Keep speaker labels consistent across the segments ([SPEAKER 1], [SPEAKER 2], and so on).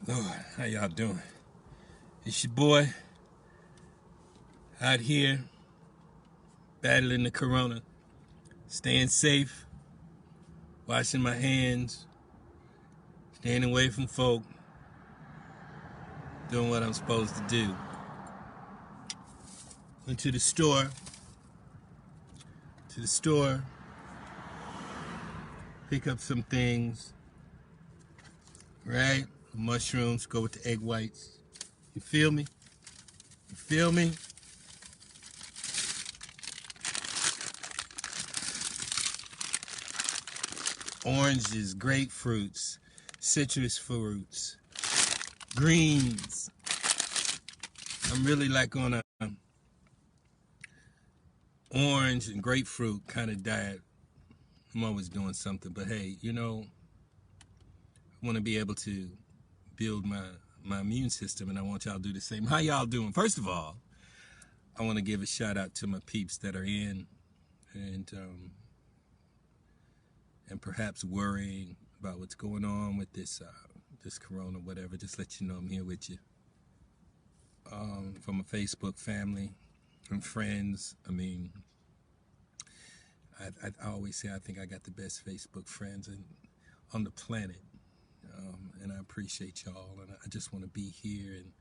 [SPEAKER 1] Lord, how y'all doing? It's your boy out here battling the corona, staying safe, washing my hands, staying away from folk, doing what I'm supposed to do. Went to the store, pick up some things, right? Mushrooms, go with the egg whites. You feel me? You feel me? Oranges, grapefruits, citrus fruits, greens. I'm really like on a orange and grapefruit kind of diet. I'm always doing something, but hey, I want to be able to build my immune system, and I want y'all to do the same. How y'all doing? First of all, I want to give a shout out to my peeps that are in and perhaps worrying about what's going on with this corona, whatever. Just let you know I'm here with you. From a Facebook family and friends. I mean, I always say I think I got the best Facebook friends on the planet. And I appreciate y'all, and I just want to be here and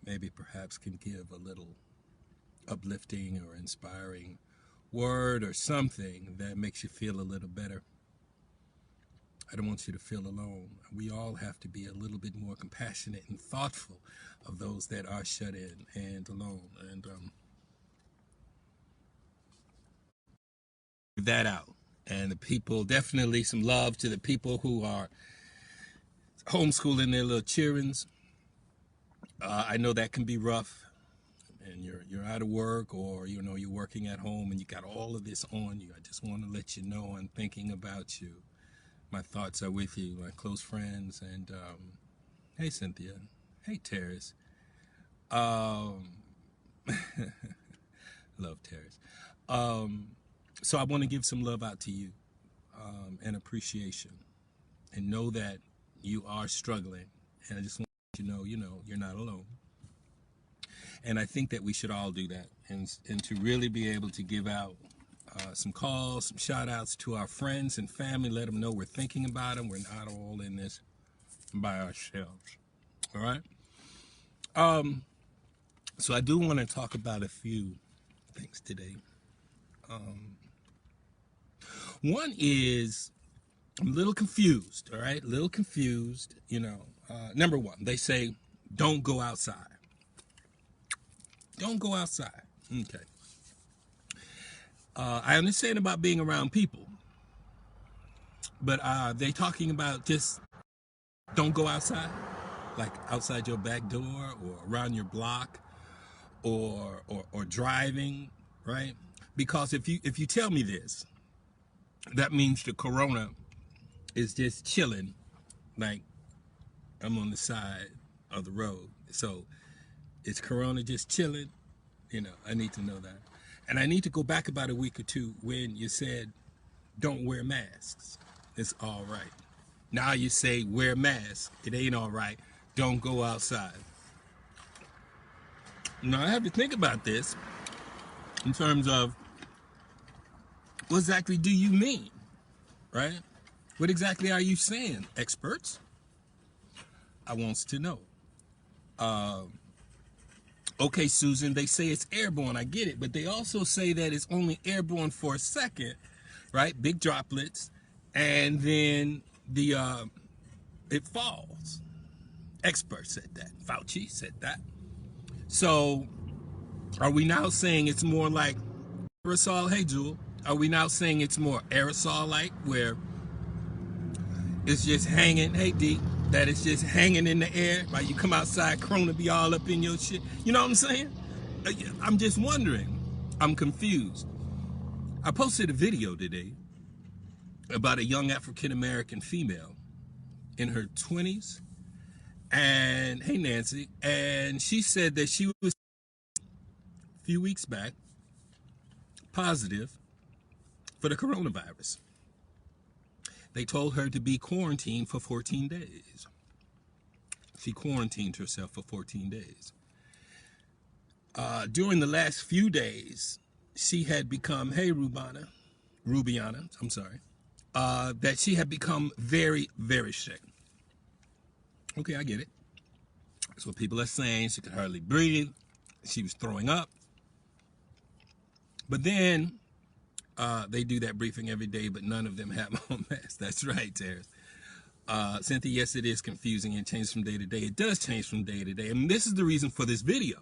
[SPEAKER 1] maybe perhaps can give a little uplifting or inspiring word or something that makes you feel a little better. I don't want you to feel alone. We all have to be a little bit more compassionate and thoughtful of those that are shut in and alone. And that out. And the people, definitely some love to the people who are homeschooling their little childrens. I know that can be rough, and you're out of work, or you're working at home and you got all of this on you. I just want to let you know I'm thinking about you. My thoughts are with you, my close friends. And hey, Cynthia. Hey, Terrace. Um, love Terrace. So I want to give some love out to you and appreciation, and know that you are struggling. And I just want you to know, you're not alone. And I think that we should all do that, and to really be able to give out some calls, some shout outs to our friends and family, let them know we're thinking about them. We're not all in this by ourselves. All right. So I do want to talk about a few things today. One is I'm a little confused. All right. A little confused. Number one, they say don't go outside. Don't go outside. Okay. I understand about being around people, but they talking about just don't go outside, like outside your back door or around your block, or driving, right? Because if you tell me this, that means the corona is just chilling, like I'm on the side of the road. So is corona just chilling? I need to know that. And I need to go back about a week or two when you said don't wear masks. It's all right. Now you say wear masks. It ain't all right. Don't go outside. Now I have to think about this in terms of what exactly do you mean, right? What exactly are you saying, experts? I wants to know. Okay, Susan, they say it's airborne. I get it, but they also say that it's only airborne for a second, right? Big droplets, and then it falls. Experts said that. Fauci said that. So, are we now saying it's more like aerosol? Hey, Jewel, are we now saying it's more aerosol-like, where it's just hanging? Hey, D, that it's just hanging in the air, right? You come outside, corona be all up in your shit. You know what I'm saying? I'm just wondering. I'm confused. I posted a video today about a young African American female in her 20s, and hey, Nancy, and she said that she was a few weeks back positive for the coronavirus. They told her to be quarantined for 14 days. She quarantined herself for 14 days. During the last few days, she had become, hey, Rubiana, I'm sorry, that she had become very, very sick. Okay, I get it. That's what people are saying. She could hardly breathe. She was throwing up. But then they do that briefing every day, but none of them have on masks. That's right, Terrence. Cynthia, yes, it is confusing and changes from day to day. It does change from day to day. And this is the reason for this video.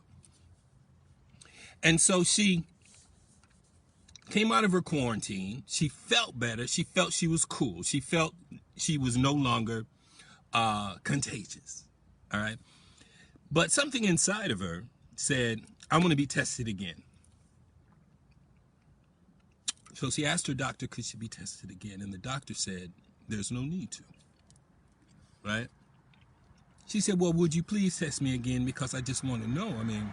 [SPEAKER 1] And so she came out of her quarantine. She felt better. She felt she was cool. She felt she was no longer contagious. All right. But something inside of her said, I want to be tested again. So she asked her doctor, could she be tested again? And the doctor said, there's no need to. Right? She said, well, would you please test me again? Because I just want to know. I mean,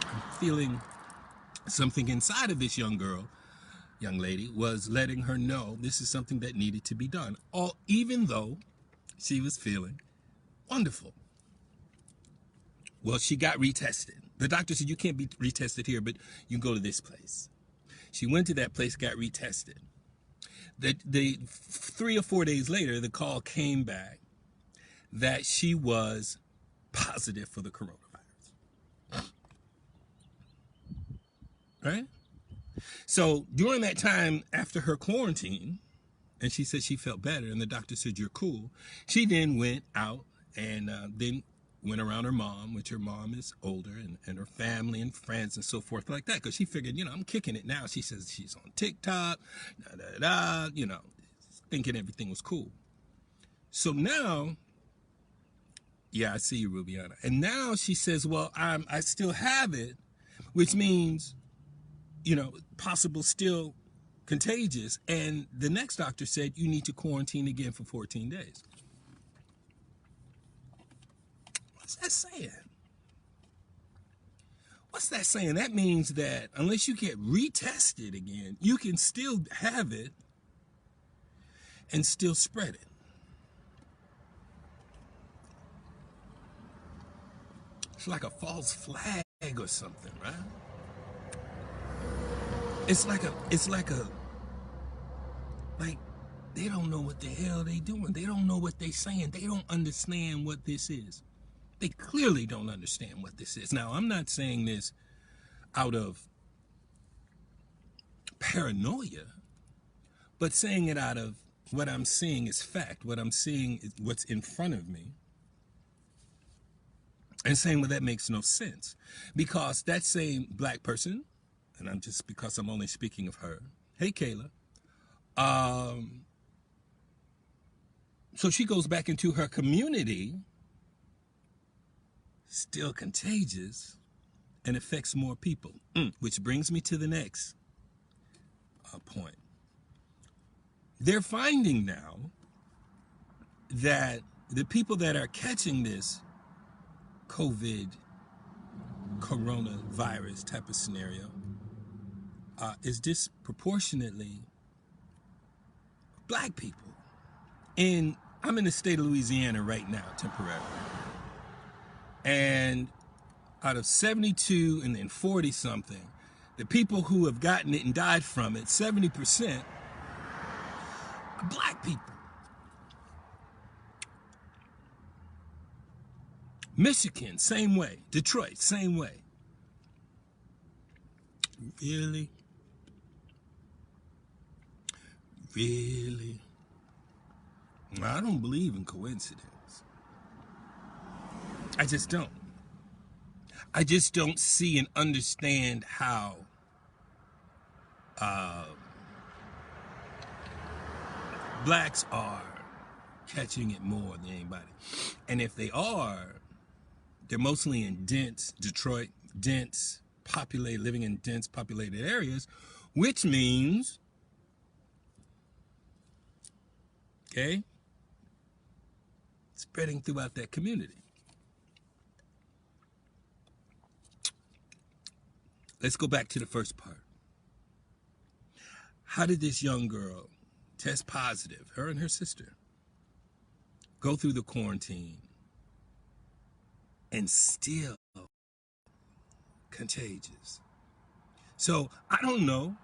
[SPEAKER 1] I'm feeling something inside of this young lady was letting her know this is something that needed to be done. Even though she was feeling wonderful. Well, she got retested. The doctor said, you can't be retested here, but you can go to this place. She went to that place, got retested. The 3 or 4 days later, the call came back that she was positive for the coronavirus. Right? So during that time after her quarantine, and she said she felt better, and the doctor said, you're cool, she then went out and then went around her mom, which her mom is older, and her family and friends and so forth like that, because she figured, I'm kicking it now. She says she's on TikTok, thinking everything was cool. So now, yeah, I see you, Rubiana. And now she says, well, I still have it, which means, possible still contagious. And the next doctor said, you need to quarantine again for 14 days. What's that saying? What's that saying? That means that unless you get retested again, you can still have it and still spread it. It's like a false flag or something, right? Like they don't know what the hell they doing. They don't know what they saying. They don't understand what this is. They clearly don't understand what this is. Now, I'm not saying this out of paranoia, but saying it out of what I'm seeing is fact. What I'm seeing is what's in front of me. And saying, well, that makes no sense. Because that same black person, and because I'm only speaking of her, hey, Kayla, so she goes back into her community, still contagious, and affects more people. Which brings me to the next point. They're finding now that the people that are catching this coronavirus type of scenario is disproportionately black people. And I'm in the state of Louisiana right now, temporarily. And out of 72 and then 40 something, the people who have gotten it and died from it, 70% are black people. Michigan, same way. Detroit, same way. Really? Really? I don't believe in coincidence. I just don't. I just don't see and understand how blacks are catching it more than anybody. And if they are, they're mostly in Detroit, living in dense populated areas, which means, okay, spreading throughout that community. Let's go back to the first part. How did this young girl test positive, her and her sister, go through the quarantine, and still contagious. So I don't know.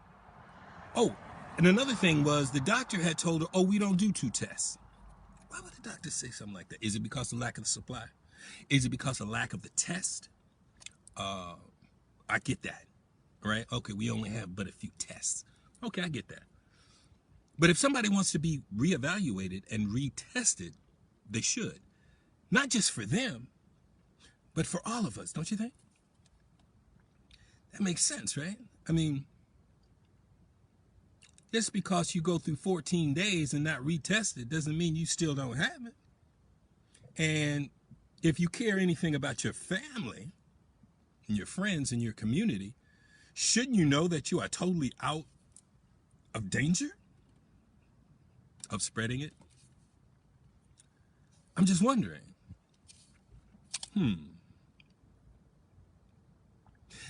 [SPEAKER 1] Oh, and another thing was the doctor had told her, oh, we don't do 2 tests. Why would the doctor say something like that? Is it because of lack of the supply? Is it because of lack of the test? I get that, right? Okay, we only have but a few tests. Okay, I get that. But if somebody wants to be reevaluated and retested, they should. Not just for them, but for all of us, don't you think? That makes sense, right? I mean, just because you go through 14 days and not retested doesn't mean you still don't have it. And if you care anything about your family and your friends and your community, shouldn't you know that you are totally out of danger of spreading it? I'm just wondering.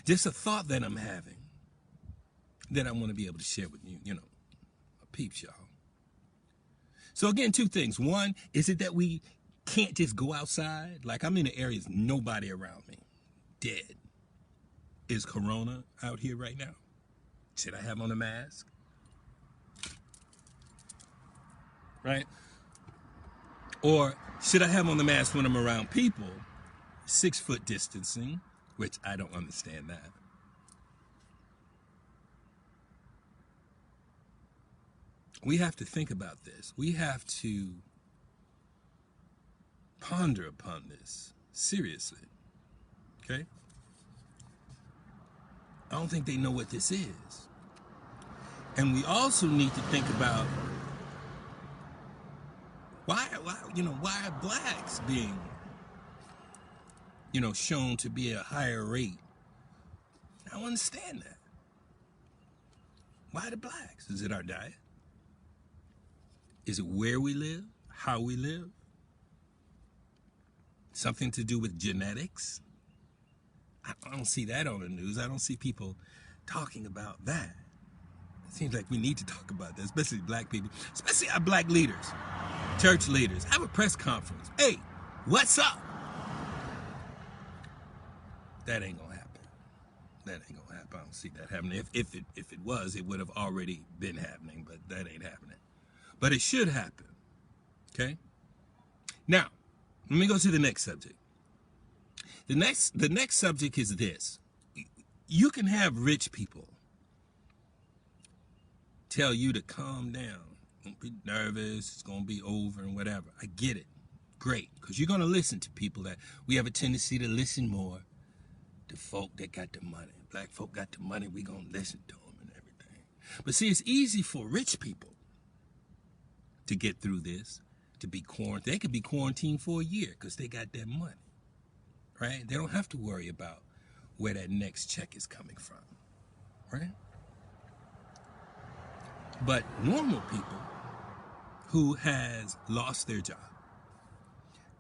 [SPEAKER 1] Just a thought that I'm having that I want to be able to share with you, peeps, y'all. So again, 2 things. One, is it that we can't just go outside? Like, I'm in the areas, nobody around me, dead. Is corona out here right now? Should I have on a mask? Right? Or should I have on the mask when I'm around people? 6-foot distancing, which I don't understand that. We have to think about this. We have to ponder upon this seriously. Okay? I don't think they know what this is. And we also need to think about why are blacks being, shown to be at a higher rate? I don't understand that. Why the blacks? Is it our diet? Is it where we live? How we live? Something to do with genetics? I don't see that on the news. I don't see people talking about that. It seems like we need to talk about that, especially black people, especially our black leaders, church leaders. Have a press conference. Hey, what's up? That ain't gonna happen. That ain't gonna happen. I don't see that happening. If it was, it would have already been happening, but that ain't happening. But it should happen. Okay? Now, let me go to the next subject. The next subject is this. You can have rich people tell you to calm down. Don't be nervous. It's going to be over and whatever. I get it. Great. Because you're going to listen to people that we have a tendency to listen more to folk that got the money. Black folk got the money. We're going to listen to them and everything. But see, it's easy for rich people to get through this, to be quarantined. They could be quarantined for a year because they got that money. Right? They don't have to worry about where that next check is coming from, right? But normal people who has lost their job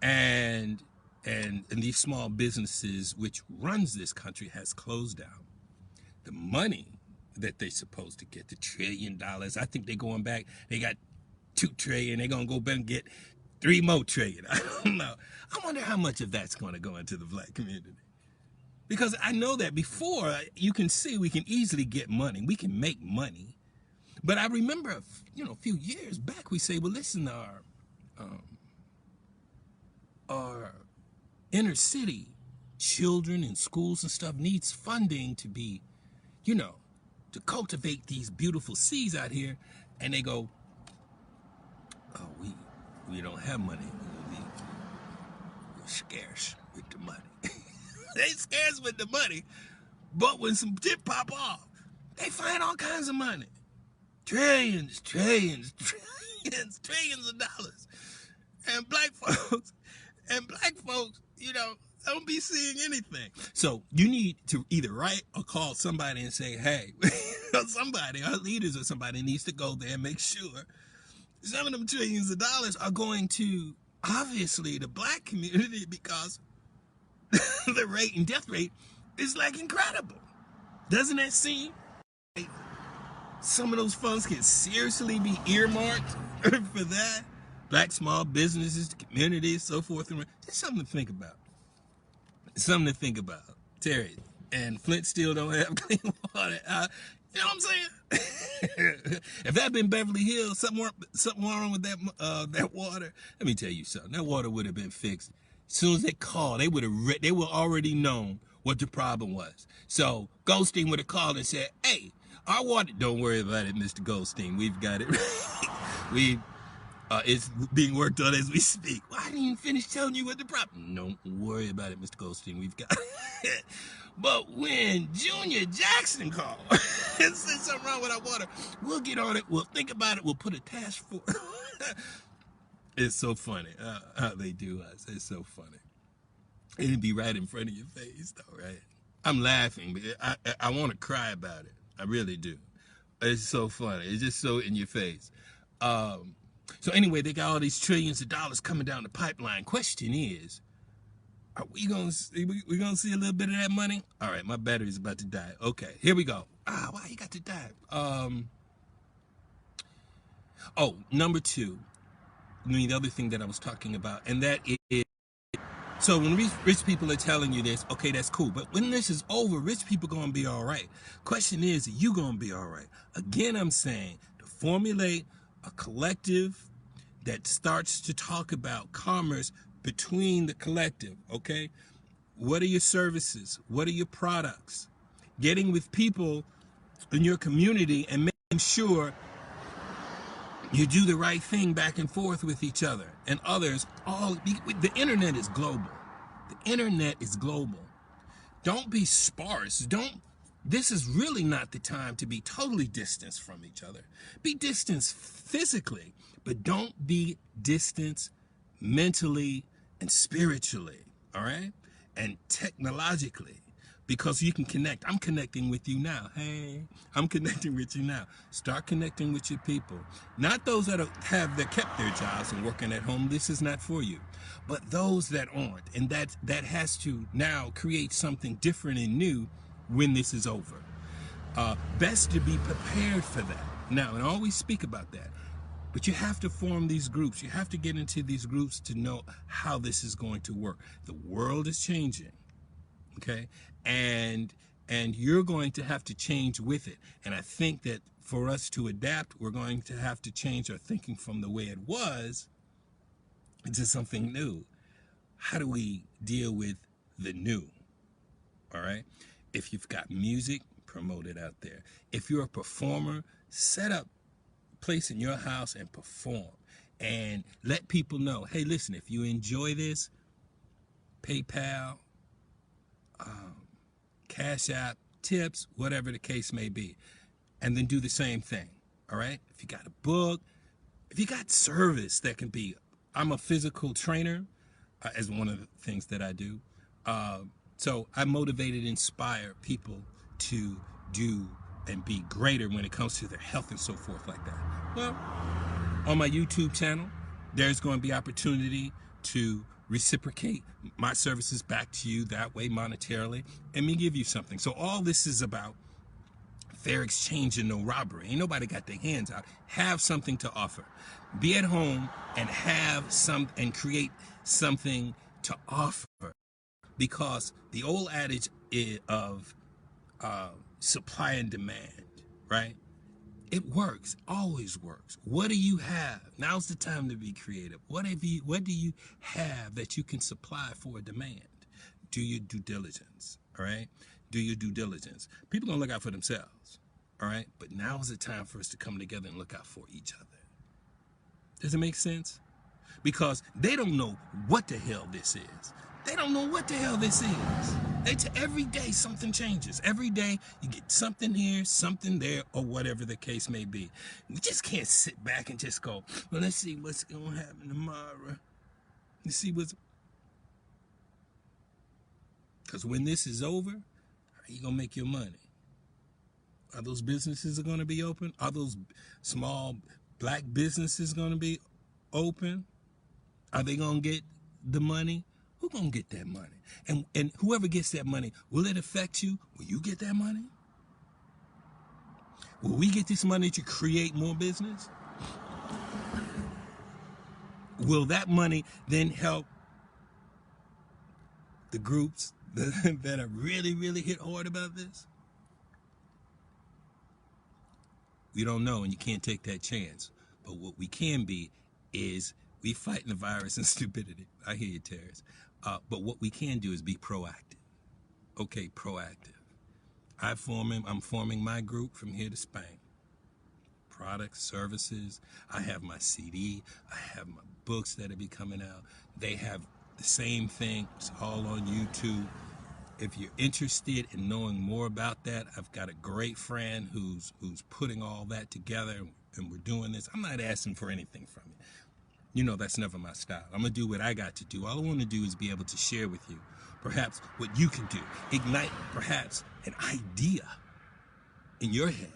[SPEAKER 1] and these small businesses which runs this country has closed down, the money that they're supposed to get, the $1 trillion, I think they're going back, they got $2 trillion, they're going to go back and get 3 more trillion. I don't know. I wonder how much of that's going to go into the black community. Because I know that before, you can see we can easily get money. We can make money. But I remember, a few years back, we say, well, listen, our inner city children and schools and stuff needs funding to be, to cultivate these beautiful seeds out here. And they go, oh, we don't have money. We're scarce with the money. They scarce with the money, but when some shit pop off, they find all kinds of money. Trillions of dollars. And black folks, don't be seeing anything. So you need to either write or call somebody and say, hey, somebody, our leaders or somebody needs to go there and make sure some of them trillions of dollars are going to, obviously, the black community, because the rate and death rate is like incredible. Doesn't that seem like some of those funds can seriously be earmarked for that? Black small businesses, communities, so forth. It's something to think about. Something to think about, Terry. And Flint still don't have clean water. You know what I'm saying? If that been Beverly Hills, something wrong with that water. Let me tell you something. That water would have been fixed as soon as they called. They would already known what the problem was. So Goldstein would have called and said, "Hey, our water. Don't worry about it, Mr. Goldstein. We've got it. It's being worked on as we speak." Well, I didn't even finish telling you what the problem. Don't worry about it, Mr. Goldstein. We've got it. But when Junior Jackson called and said something wrong with our water, we'll get on it. We'll think about it. We'll put a task force. It's so funny how they do us. It's so funny. It'd be right in front of your face, though, right? I'm laughing, but I want to cry about it. I really do. It's so funny. It's just so in your face. So anyway, they got all these trillions of dollars coming down the pipeline. Question is, are we gonna see a little bit of that money? All right, my battery's about to die. Okay, here we go. Why you got to die? Oh, number two. The other thing that I was talking about, and that is, so when rich people are telling you this, okay, that's cool. But when this is over, rich people gonna be all right. Question is, are you gonna be all right? Again, I'm saying to formulate a collective that starts to talk about commerce between the collective, okay? What are your services? What are your products? Getting with people in your community and making sure you do the right thing back and forth with each other and others. The internet is global. The internet is global. Don't be sparse. This is really not the time to be totally distanced from each other. Be distanced physically, but don't be distanced mentally and spiritually, all right? And technologically, because you can connect. I'm connecting with you now. Hey, I'm connecting with you now. Start connecting with your people. Not those that kept their jobs and working at home. This is not for you. But those that aren't, and that has to now create something different and new when this is over. Best to be prepared for that. Now, and I always speak about that. But you have to form these groups. You have to get into these groups to know how this is going to work. The world is changing, okay? And you're going to have to change with it. And I think that for us to adapt, we're going to have to change our thinking from the way it was into something new. How do we deal with the new? All right? If you've got music, promote it out there. If you're a performer, set up place in your house and perform and let people know, hey, listen, if you enjoy this, PayPal, Cash App, tips, whatever the case may be, and then do the same thing. All right? If you got a book, if you got service that can be, I'm a physical trainer as one of the things that I do. So I motivate and inspire people to do and be greater when it comes to their health and so forth like that. Well, on my YouTube channel, there's going to be opportunity to reciprocate my services back to you that way monetarily and me give you something. So all this is about fair exchange and no robbery. Ain't nobody got their hands out. Have something to offer. Be at home and create something to offer, because the old adage of supply and demand, right? It works, always works. What do you have? Now's the time to be creative. What do you have that you can supply for a demand? Do your due diligence, all right? Do your due diligence. People gonna look out for themselves, all right? But now is the time for us to come together and look out for each other. Does it make sense? Because they don't know what the hell this is. They don't know what the hell this is. Every day something changes. Every day you get something here, something there, or whatever the case may be. We just can't sit back and just go, well, let's see what's going to happen tomorrow. Let's see what's... Because when this is over, how are you going to make your money? Are those businesses going to be open? Are those small black businesses going to be open? Are they going to get the money? Who's going to get that money? And whoever gets that money, will it affect you? Will you get that money? Will we get this money to create more business? Will that money then help the groups that are really, really hit hard about this? We don't know, and you can't take that chance. But what we can be is we fighting the virus and stupidity. I hear you, Terrence. But what we can do is be proactive. Okay, proactive. I'm forming my group from here to Spain. Products, services. I have my CD. I have my books that will be coming out. They have the same thing. It's all on YouTube. If you're interested in knowing more about that, I've got a great friend who's putting all that together, and we're doing this. I'm not asking for anything from you. You know that's never my style. I'm going to do what I got to do. All I want to do is be able to share with you perhaps what you can do. Ignite perhaps an idea in your head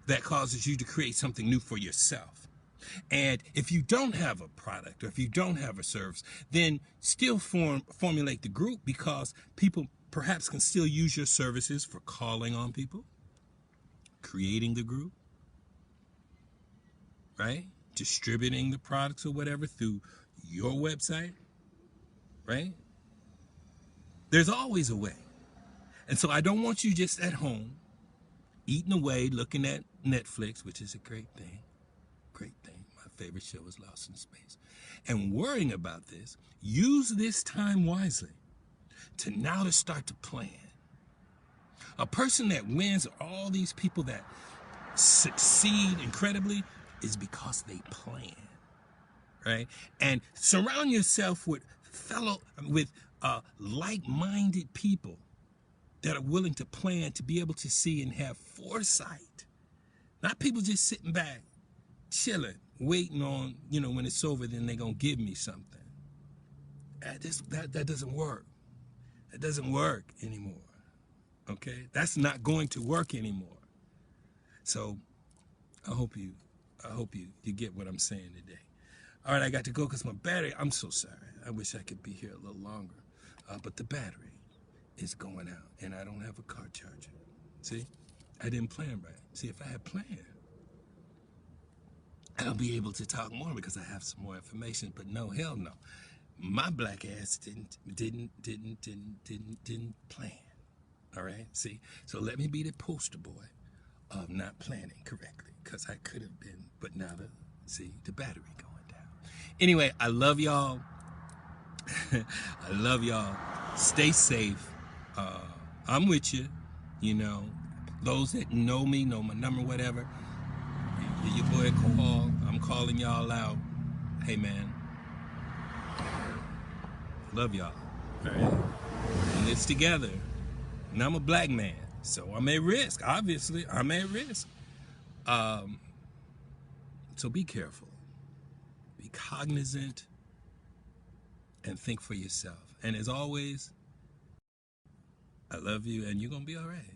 [SPEAKER 1] that causes you to create something new for yourself. And if you don't have a product or if you don't have a service, then still formulate the group, because people perhaps can still use your services for calling on people, creating the group, right? Distributing the products or whatever through your website, right? There's always a way. And so I don't want you just at home eating away, looking at Netflix, which is a great thing. Great thing. My favorite show is Lost in Space. And worrying about this. Use this time wisely to start to plan. A person that wins, all these people that succeed incredibly, is because they plan, right? And surround yourself with like-minded people that are willing to plan, to be able to see and have foresight. Not people just sitting back, chilling, waiting on, when it's over, then they're going to give me something. That doesn't work. That doesn't work anymore. Okay? That's not going to work anymore. So I hope you get what I'm saying today. All right, I got to go because my battery, I'm so sorry. I wish I could be here a little longer. But the battery is going out, and I don't have a car charger. See? I didn't plan right. See, if I had planned, I'll be able to talk more because I have some more information. But no, hell no. My black ass didn't plan. All right? See? So let me be the poster boy of not planning correctly, because I could have been, but now the battery going down. Anyway, I love y'all. I love y'all. Stay safe. I'm with you. Those that know me, know my number, whatever. Your boy call. I'm calling y'all out. Hey, man. Love y'all. All right? And it's together. And I'm a black man, so I'm at risk. Obviously, I'm at risk. So be careful. Be cognizant. And think for yourself. And as always, I love you, and you're going to be all right.